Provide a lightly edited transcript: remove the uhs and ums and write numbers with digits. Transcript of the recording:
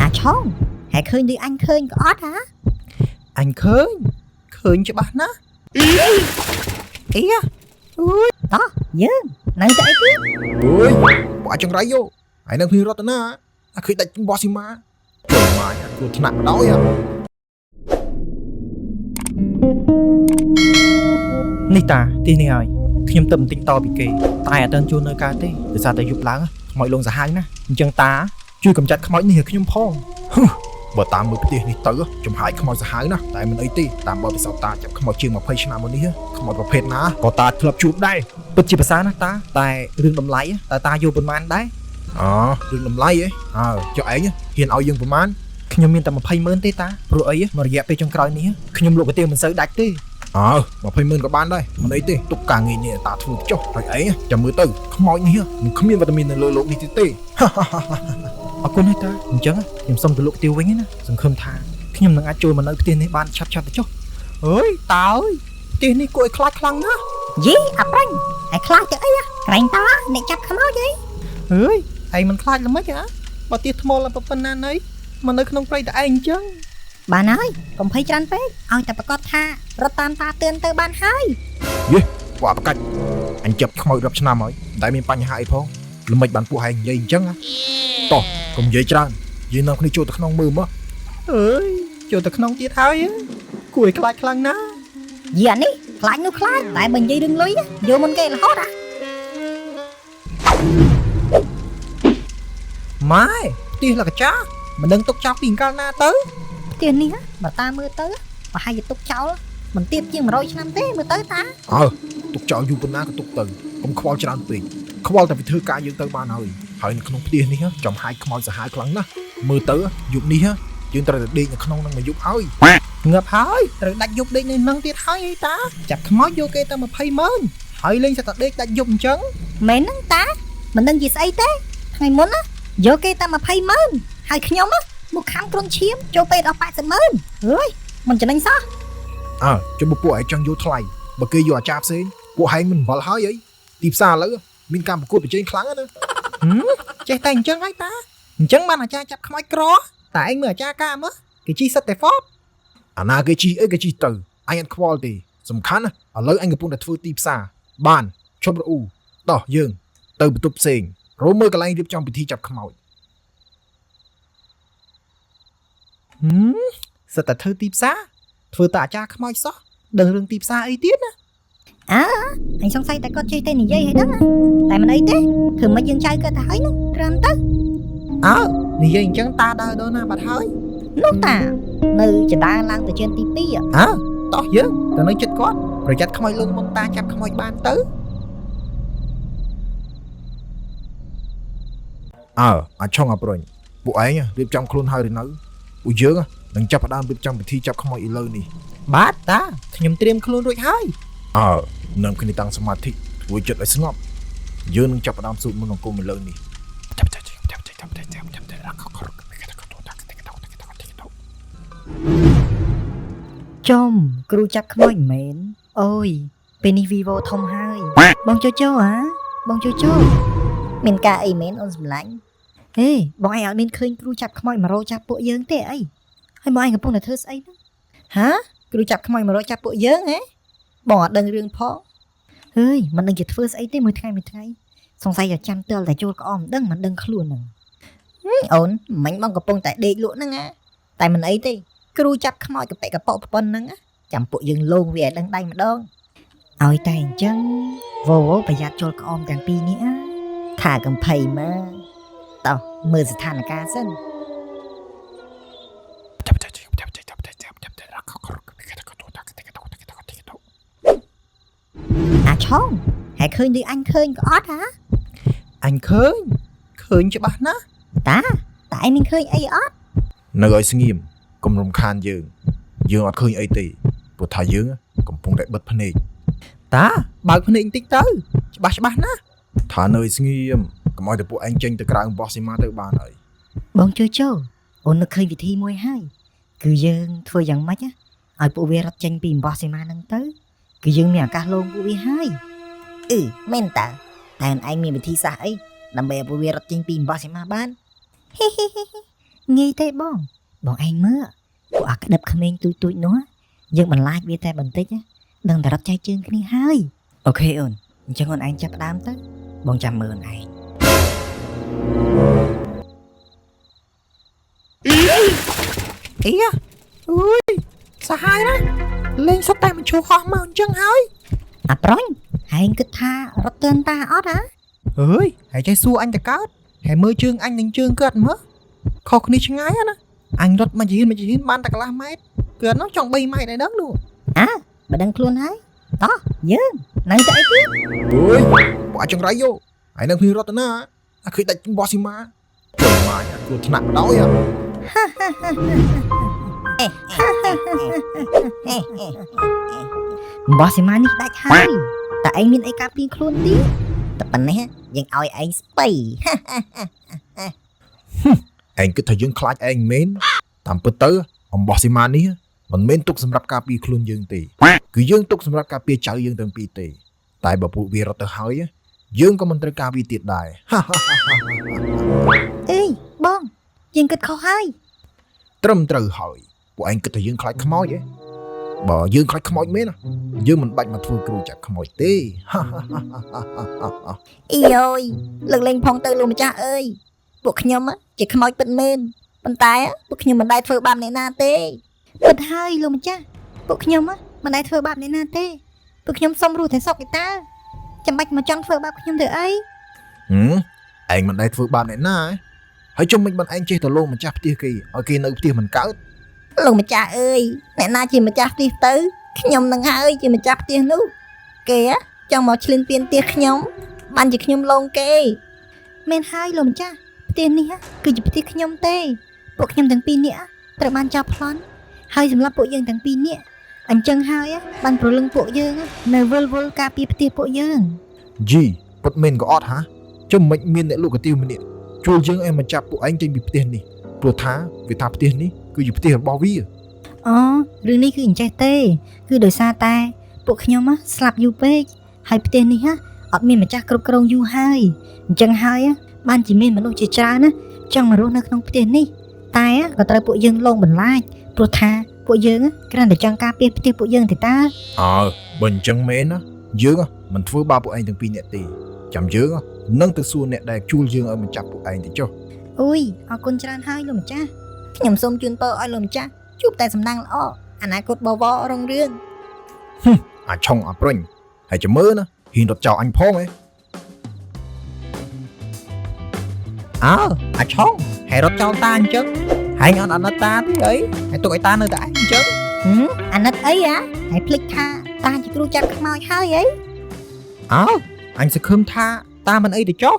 Chong, hãy khơi đi anh khơi có ót hả? Anh khơi cho bạn á. Ý á. Ui, đó, dương, nâng chạy tiếp. Ui, bỏ chẳng rái vô. Hãy nâng huy rốt na. Khơi đạch bó xì má. Trời mà, tôi thật nặng đói à. Này ta, tí này ơi.ខ្ញុំទៅទិញតពីគេតែអត់ទាន់ជួលនៅកើតទេដោយសារតែយប់ឡើងខ្មោចលងសាហាវណាអញ្ចឹងតាជួយកំចាត់ខ្មោចនេះឲ្យខ្ញុំផងបើតាមមើលផ្ទះនេះទៅចំហាយខ្មោចសាហាវណាតែមិនអីទេតាមបទពិសោធន៍តាចាប់ខ្មោចជាង20ឆ្នាំមកនេះខ្មោចប្រភេទណាក៏តាធ្លាប់ជួបដែរ ពិតជាភាសាណាតាតែរឿងតម្លៃតើតាយកប៉ុន្មានដែរ រឿងតម្លៃចុះឯងហ៊ានឲ្យយើងប៉ុន្មាន ខ្ញុំមានតែ20,000ទេតាព្រោះអីមករយៈពេលចុងក្រោយនេះខ្ញុំលក់កាទៀវមិនសូវដាច់ទេ 20,000 ក៏បានដែរមិនអីទេទុកការងារនេះតាធ្វើចុះហើយឯងចាំមើលទៅខ្មោចនេះមិនគ្មានវីតាមីននៅលើលោកនេះទេអរគុណហើយតាអញ្ចឹងខ្ញុំសុំទៅលក់កាទៀវវិញណាសង្ឃឹមថាខ្ញុំនឹងអាចចូលមកនៅផ្ទះនេះបានឆាប់ៗទៅចុះអើយតាអើយផ្ទះនេះគួរឲ្យខ្លាចខ្លាំងណាស់ យីអាប្រាញ់ឯខ្លាចទៅអីក្រែងតាអ្នកចាប់ខ្មោចអី អើយឯងមិនខ្លាចល្មិចហ៎បើទៀថ្មឡើងប៉ុណ្ណាណីមកនៅក្នុងព្រៃតែឯងអញ្ចឹង បានហើយកុំភ័យច្រើនពេកឲ្យតែប្រកាសថារត់តាមតាទឿនទៅបានហើយ យេពួកអបកាច់អញចាប់ខ្មោចរាប់ឆ្នាំហើយតែមានបញ្ហាអីផងល្មិចបានពួកហែងនិយាយអញ្ចឹងតោះកុំនិយាយច្រើនយើងនាំគ្នាចូលទៅក្នុងមើលមក អើយចូលទៅក្នុងទៀតហើយគួរឲ្យខ្លាចខ្លាំងណាស់ យីអានេះខ្លាចនោះខ្លាចតែបើនិយាយរឿងលុយយកមុនគេរហូតម៉ែផ្ទះលកចាមិនដឹងទុកចោលពីកាលណាទៅ ផ្ទះនេះបើតាមើលទៅប្រហែលជាទុកចោលមិនទៀតជាង100ឆ្នាំទេមើលទៅតា ទុកចោលយូរប៉ុណ្ណាក៏ទុកទៅកុំខ្វល់ច្រើនពេកខ្វល់តែវាធ្វើការយើងទៅបានហើយនៅក្នុងផ្ទះនេះចំហាយខ្មោចសាហាវខ្លាំងណាស់មើលទៅយប់នេះយើងត្រូវតែដេកនៅក្នុងនឹងមួយយប់ហើយ ងាប់ហើយត្រូវដាច់យប់ដេកនៅនឹងទៀតហើយអីតាចាប់ខ្មោចយកគេទៅ20,000ហើយលេងសត្វតែដេកដាច់យប់អញ្ចឹង មែនហ្នឹងតាមិនដឹងជាស្អីទេថ្ងៃមុនយកគេតែ20,000ហើយខ្ញុំមកខំគ្រុនឈាមចូលពេទ្យដល់80,000អើយមិនចំណេញសោះ ចុះពួកឯងចង់យកថ្លៃបើគេយកអាចារ្យផ្សេងពួកហែងមិនវល់ហើយអីទីផ្សារឥឡូវមានការប្រកួតប្រជែងខ្លាំងណាស់ចេះតែអញ្ចឹងហើយតាអញ្ចឹងបានអាចារ្យចាប់ខ្មោចក្រតែឯងមើលអាចារ្យកាមើលគេជីសិតតែហ្វត អាណាគេជីអីគេជីទៅអញអត់ខ្វល់ទេសំខាន់ឥឡូវអញកំពុងតែធ្វើទីផ្សារបានឈប់រអ៊ូតោះយើងទៅបន្ទប់ផ្សេងរមើលកន្លែងរៀបចំពិធីចាប់ខ្មោច សិតតែធ្វើទីផ្សារធ្វើតែអាចារ្យខ្មោចសោះដឹងរឿងទីផ្សារអីទៀតណា អញសង្ស័យតែគាត់ចេះតែនិយាយឲ្យដឹងតែមិនអីទេធ្វើមិនយើងចៅគាត់ទៅហើយនោះត្រឹមទៅ និយាយអញ្ចឹងតាដើរដល់ណាបាត់ហើយ នោះតានៅចដាឡើងទៅជើងទី2 តោះយើងទៅនៅចិត្តគាត់ប្រយ័ត្នខ្មោចលងមុនតាចាប់ខ្មោចបានទៅ អាចឆុងអប្រុញពួកឯងរៀបចំខ្លួនហើយឬនៅពួកយើងនឹងចាប់ផ្ដើមរៀបចំពិធីចាប់ខ្មោចឥឡូវនេះ បាទតាខ្ញុំត្រៀមខ្លួនរួចហើយ នាំគ្នាតាំងសមាធិធ្វើចិត្តឲ្យស្ងប់យើងនឹងចាប់ផ្ដើមសូត្រមន្តអង្គមឥឡូវនេះ ចំគ្រូចាប់ខ្មោចមែនអូយពេលនេះ Vivo ធំហើយបងចូលបងចូលមានការអីមែនអូនសម្លាញ់ហេបងឯងអត់មានឃើញគ្រូចាប់ខ្មោចមករោចាប់ពួកយើងទេអីហើយបងឯងកំពុងតែធ្វើស្អីហ្នឹងហាគ្រូចាប់ខ្មោចមករោចាប់ពួកយើងហ៎បងអត់ដឹងរឿងផងហើយមិនដឹងជាធ្វើស្អីទេមួយថ្ងៃសង្ស័យតែចាំទល់តែចូលក្អមមិនដឹងខ្លួនហ្នឹងអូនមិញបងកំពុងតែដេកលក់ហ្នឹងតែមិនអីទេគ្រូចាប់ខ្មោចកប៉ិកប៉ុប៉ុណ្ណឹងចាំពួកយើងលងវាឲ្យដឹងដៃម្ដងឲ្យតែអញ្ចឹងវោប្រយ័ត្នចូលក្អមទាំងពីរនេះថាកំភៃមកតោះមើលស្ថានភាពសិនអាឆងហែឃើញដូចអញឃើញក៏អត់ហ៎ អញឃើញច្បាស់ណាស់ តាឯងមានឃើញអីអត់ នៅឲ្យស្ងៀមកុំរំខានយើងអត់ឃើញអីទេព្រោះថាយើងកំពុងតែបិទភ្នែក តាបើកភ្នែកបន្តិចទៅច្បាស់ណាស់ ថានៅឲ្យស្ងៀមកុំឲ្យតែពួកឯងចេញទៅក្រៅបោះស៊ីម៉ាទៅបានហើយ បងចូលអូននឹកឃើញវិធីមួយហើយគឺយើងធ្វើយ៉ាងម៉េចឲ្យពួកវារត់ចេញពីអំបោះសីមាហ្នឹងទៅគឺយើងមានឱកាសលងពួកវាហើយមែនតើតែឯងមានវិធីសាស្ត្រអីដើម្បីឲ្យពួកវារត់ចេញពីអំបោះសីមាបាន ងាយទេបងឯងមើលពួកអាក្តឹបក្មេងទូចនោះយើងបន្លាចវាតែបន្តិចដឹងតែរត់ចែកជើងគ្នាហើយអូខេអូនអញ្ចឹងអូនឯងចាប់ផ្ដើមទៅបងចាំមើលអូនឯង អីអើយសាហាយណាលេងសុទ្ធតែមិនឈូសហោះមកអញ្ចឹងហើយ អាប្រុញហែងគិតថារត់ទឿនតាអត់ហ៎ អើយហើយចេះសួរអញតកើតហើយមើលជើងអញនិងជើងគាត់មើលខុសគ្នាឆ្ងាយណាអញរត់មកជាហ៊ានបានតែកន្លះម៉ែត្រគាត់នោះចង់3ម៉ែត្រឯហ្នឹងនោះ បើដឹងខ្លួនហើយតោះយើងនៅតែអីទៀត អើយពួកអាចចង្រៃយោហើយនឹងគ្នារត់ទៅណាអាឃើញដាច់បោះស៊ីម៉ាចូលម៉ាញគ្រោះថ្នាក់ដល់ហ៎ បោះសីម៉ានេះដាច់ហើយតែឯងមានអីការពារខ្លួនទៀតតែប៉ុណ្ណេះយើងឲ្យឯងស្បៃ ឯងគិតថាយើងខ្លាចឯងមែនតាមពិតទៅអំបោះស៊ីម៉ានេះមិនមែនទុកសម្រាប់ការពារខ្លួនយើងទេគឺយើងទុកសម្រាប់ការពារចៅយើងទាំងពីរទេតែបើពួកវារត់ទៅហើយយើងក៏មិនត្រូវការវាទៀតដែរ អេបងយើងគិតខុសហើយ ត្រឹមត្រូវហើយពួកឯងគិតថាយើងខ្លាចខ្មោចទេបើយើងខ្លាចខ្មោចមែនយើងមិនបាច់មកធ្វើគ្រូចាក់ខ្មោចទេ អីយយលើកលែងផងទៅលោកម្ចាស់អើយពួកខ្ញុំជាខ្មោចពិតមែនប៉ុន្តែពួកខ្ញុំមិនដែលធ្វើបាបអ្នកណាទេពិតហើយលោកម្ចាស់ពួកខ្ញុំមិនដែលធ្វើបាបអ្នកណាទេពួកខ្ញុំសុំរស់តែសុខឯតាចាំបាច់មកចង់ធ្វើបាបខ្ញុំទៅអី ឯងមិនដែលធ្វើបាបអ្នកណាហើយជុំមិនឯងចេះទៅលោកម្ចាស់ផ្ទះគេឲ្យគេនៅផ្ទះមិនកើត លោកម្ចាស់អើយអ្នកណាជាម្ចាស់ផ្ទះទៅខ្ញុំនឹងហើយជាម្ចាស់ផ្ទះនោះគេចង់មកឈ្លានពានផ្ទះខ្ញុំបានជាខ្ញុំលងគេមែនហើយលោកម្ចាស់ផ្ទះនេះគឺជាផ្ទះខ្ញុំទេពួកខ្ញុំទាំងពីរនាក់ត្រូវបានចាប់ប្លន់ហើយសម្រាប់ពួកយើងទាំងពីរនាក់អញ្ចឹងហើយបានប្រលឹងពួកយើងនៅវិលការពារផ្ទះពួកយើង ជីពុតមែនក៏អត់ហ่าជុំមិនមានអ្នកលក់កាទៀវម្នាក់ជួយយើងឲ្យមកចាប់ពួកឯងចេញពីផ្ទះនេះព្រោះថាវាថាផ្ទះនេះគឺជាផ្ទះរបស់វា អូរឿងនេះគឺអញ្ចេះទេគឺដោយសារតែពួកខ្ញុំស្លាប់យូរពេកហើយផ្ទះនេះអត់មានម្ចាស់គ្រប់គ្រងយូរហើយអញ្ចឹងហើយបានជាមានមនុស្សជាច្រើនចង់មករស់នៅក្នុងផ្ទះនេះតែក៏ត្រូវពួកយើងលងបន្លាចព្រោះថាពួកយើងគ្រាន់តែចង់ការពារផ្ទះពួកយើងទេតា អើបើអញ្ចឹងមែនណាយើងមិនធ្វើបាបពួកឯងទាំងពីរនាក់ទេចាំយើងនឹងទៅសួរអ្នកដែលជួលយើងឲ្យមកចាប់ពួកឯងទៅចុះ អុយអរគុណច្រើនហើយលោកម្ចាស់ខ្ញុំសូមជូនពរឲ្យលោកម្ចាស់ជួបតែសំណាងល្អអនាគតបវររុងរឿង អាឆុងអាព្រុញហើយចាំមើលណាហ៊ានរត់ចោលអញផងហ៎ អើអាឆុងហើយរត់ចោលតាអញ្ចឹងហើយអត់អណិតតាទេអីហើយទុកឲ្យតានៅតែឯងអញ្ចឹង អាណិតអីហើយភ្លេចថាតាជាគ្រូចាប់ខ្មោចហើយអី អើអញសង្ឃឹមថាតាមិនអីទៅចុះ